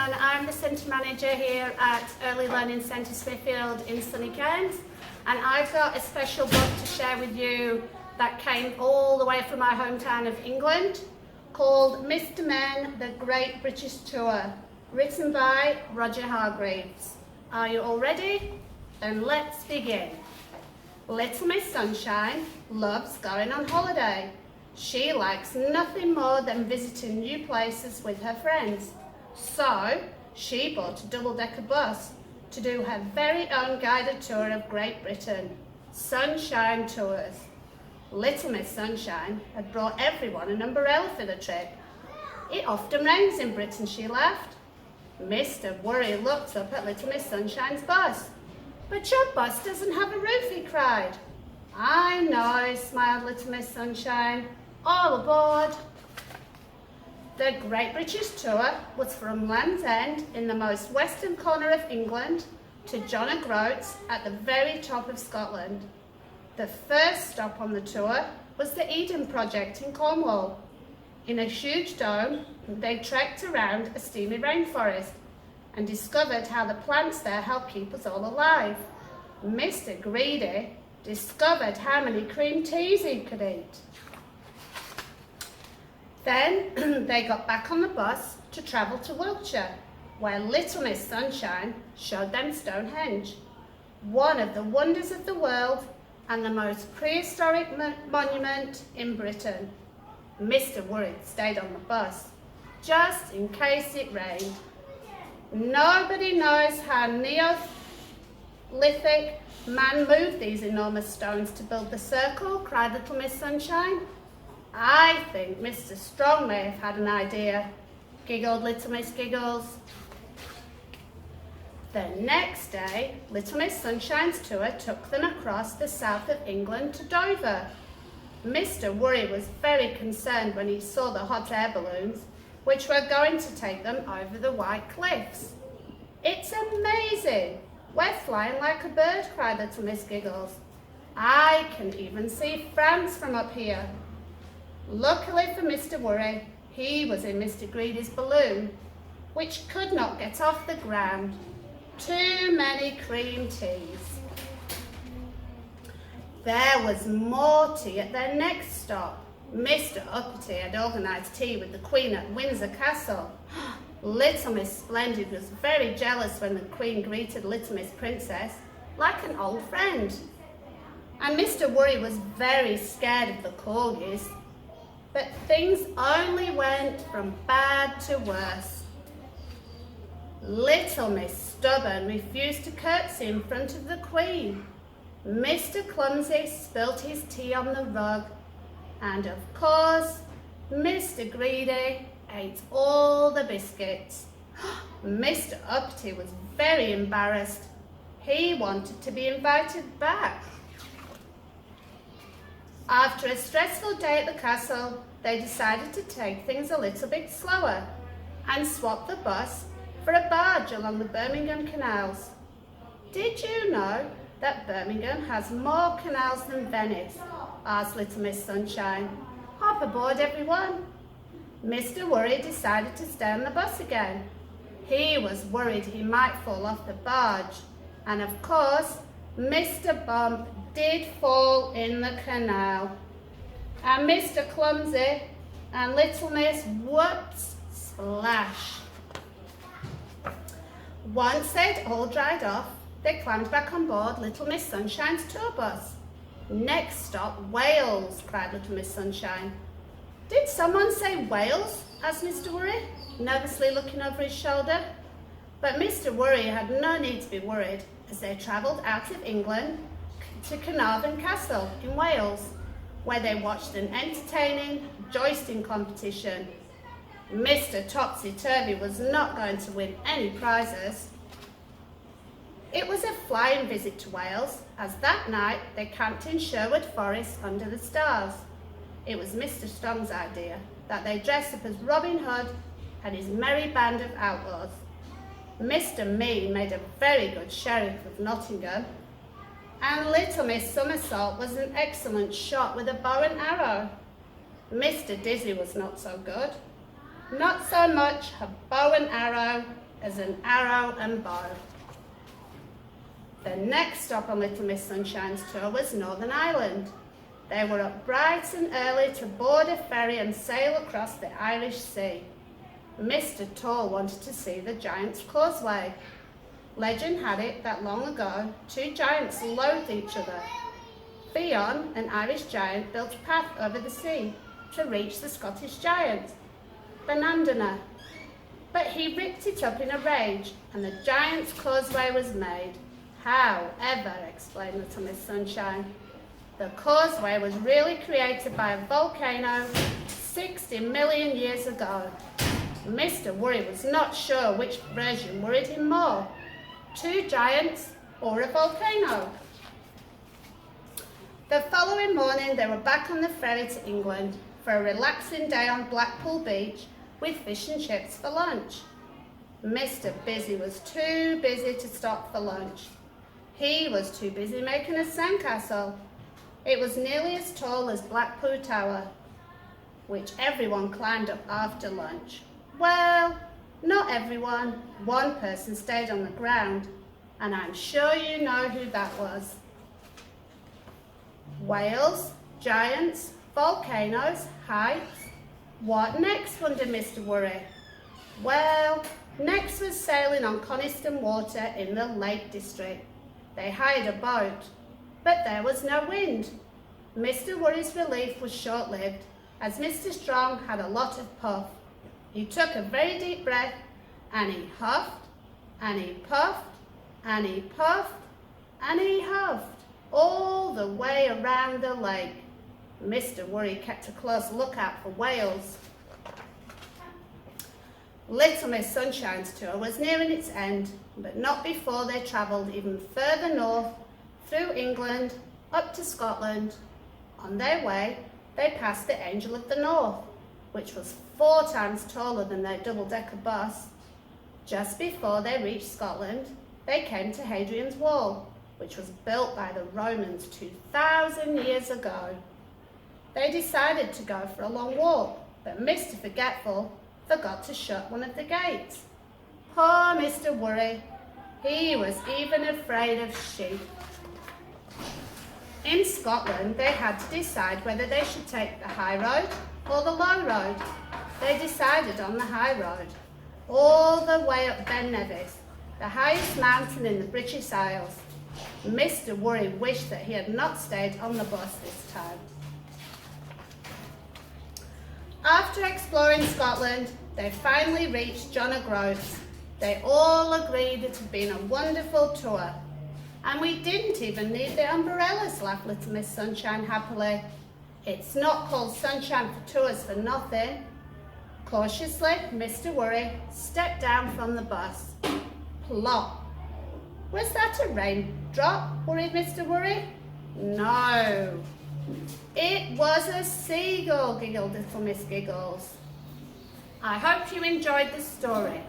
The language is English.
and I'm the Centre Manager here at Early Learning Centre Smithfield in sunny Kent, and I've got a special book to share with you that came all the way from my hometown of England, called Mr Men, The Great British Tour, written by Roger Hargreaves. Are you all ready? Then let's begin. Little Miss Sunshine loves going on holiday. She likes nothing more than visiting new places with her friends. So she bought a double-decker bus to do her very own guided tour of Great Britain, Sunshine Tours. Little Miss Sunshine had brought everyone an umbrella for the trip. It often rains in Britain, she laughed. Mr. Worry looked up at Little Miss Sunshine's bus. But your bus doesn't have a roof, he cried. I know, smiled Little Miss Sunshine. All aboard. The Great British Tour was from Land's End in the most western corner of England to John O'Groats at the very top of Scotland. The first stop on the tour was the Eden Project in Cornwall. In a huge dome, they trekked around a steamy rainforest and discovered how the plants there help keep us all alive. Mr. Greedy discovered how many cream teas he could eat. Then they got back on the bus to travel to Wiltshire, where Little Miss Sunshine showed them Stonehenge, one of the wonders of the world and the most prehistoric monument in Britain. Mr. Worry stayed on the bus, just in case it rained. Nobody knows how Neolithic man moved these enormous stones to build the circle, cried Little Miss Sunshine. I think Mr. Strong may have had an idea, giggled Little Miss Giggles. The next day, Little Miss Sunshine's tour took them across the south of England to Dover. Mr. Worry was very concerned when he saw the hot air balloons, which were going to take them over the White Cliffs. It's amazing! We're flying like a bird, cried Little Miss Giggles. I can even see France from up here. Luckily for Mr. Worry, he was in Mr. Greedy's balloon, which could not get off the ground. Too many cream teas. There was more tea at their next stop. Mr. Uppity had organised tea with the Queen at Windsor Castle. Little Miss Splendid was very jealous when the Queen greeted Little Miss Princess like an old friend. And Mr. Worry was very scared of the corgis. But things only went from bad to worse. Little Miss Stubborn refused to curtsy in front of the Queen. Mr. Clumsy spilt his tea on the rug. And of course, Mr. Greedy ate all the biscuits. Mr. Uppity was very embarrassed. He wanted to be invited back. After a stressful day at the castle, they decided to take things a little bit slower and swap the bus for a barge along the Birmingham canals. Did you know that Birmingham has more canals than Venice? Asked Little Miss Sunshine. Hop aboard, everyone. Mr. Worry decided to stay on the bus again. He was worried he might fall off the barge. And of course, Mr. Bump did fall in the canal. And Mr. Clumsy and Little Miss whoops splash. Once they'd all dried off, they climbed back on board Little Miss Sunshine's tour bus. Next stop, Wales, cried Little Miss Sunshine. Did someone say Wales? Asked Mr. Worry, nervously looking over his shoulder. But Mr. Worry had no need to be worried as they travelled out of England to Carnarvon Castle in Wales, where they watched an entertaining jousting competition. Mr. Topsy-Turvy was not going to win any prizes. It was a flying visit to Wales, as that night they camped in Sherwood Forest under the stars. It was Mr. Strong's idea that they dress up as Robin Hood and his merry band of outlaws. Mr. Mean made a very good sheriff of Nottingham, and Little Miss Somersault was an excellent shot with a bow and arrow. Mr. Dizzy was not so good. Not so much a bow and arrow as an arrow and bow. The next stop on Little Miss Sunshine's tour was Northern Ireland. They were up bright and early to board a ferry and sail across the Irish Sea. Mr. Tall wanted to see the Giant's Causeway. Legend had it that long ago, two giants loathed each other. Fionn, an Irish giant, built a path over the sea to reach the Scottish giant, Benandana. But he ripped it up in a rage, and the Giant's Causeway was made. However, explained Little Miss Sunshine, the causeway was really created by a volcano 60 million years ago. Mr. Worry was not sure which version worried him more, two giants or a volcano. The following morning, they were back on the ferry to England for a relaxing day on Blackpool Beach with fish and chips for lunch. Mr. Busy was too busy to stop for lunch. He was too busy making a sandcastle. It was nearly as tall as Blackpool Tower, which everyone climbed up after lunch. Well, not everyone. One person stayed on the ground, and I'm sure you know who that was. Whales, giants, volcanoes, heights. What next, wondered Mr. Worry? Well, next was sailing on Coniston Water in the Lake District. They hired a boat, but there was no wind. Mr. Worry's relief was short-lived, as Mr. Strong had a lot of puff. He took a very deep breath, and he huffed, and he puffed, and he puffed, and he huffed, all the way around the lake. Mr. Worry kept a close lookout for whales. Little Miss Sunshine's tour was nearing its end, but not before they travelled even further north, through England, up to Scotland. On their way, they passed the Angel of the North, which was 4 times taller than their double-decker bus. Just before they reached Scotland, they came to Hadrian's Wall, which was built by the Romans 2,000 years ago. They decided to go for a long walk, but Mr. Forgetful forgot to shut one of the gates. Poor Mr. Worry, he was even afraid of sheep. In Scotland, they had to decide whether they should take the high road or the low road. They decided on the high road, all the way up Ben Nevis, the highest mountain in the British Isles. Mr. Worry wished that he had not stayed on the bus this time. After exploring Scotland, they finally reached OGroats. They all agreed it had been a wonderful tour. And we didn't even need the umbrellas, laughed Little Miss Sunshine happily. It's not called Sunshine for Tours for nothing. Cautiously, Mr. Worry stepped down from the bus. Plop. Was that a raindrop? Worried Mr. Worry. No. It was a seagull, giggled Little Miss Giggles. I hope you enjoyed the story.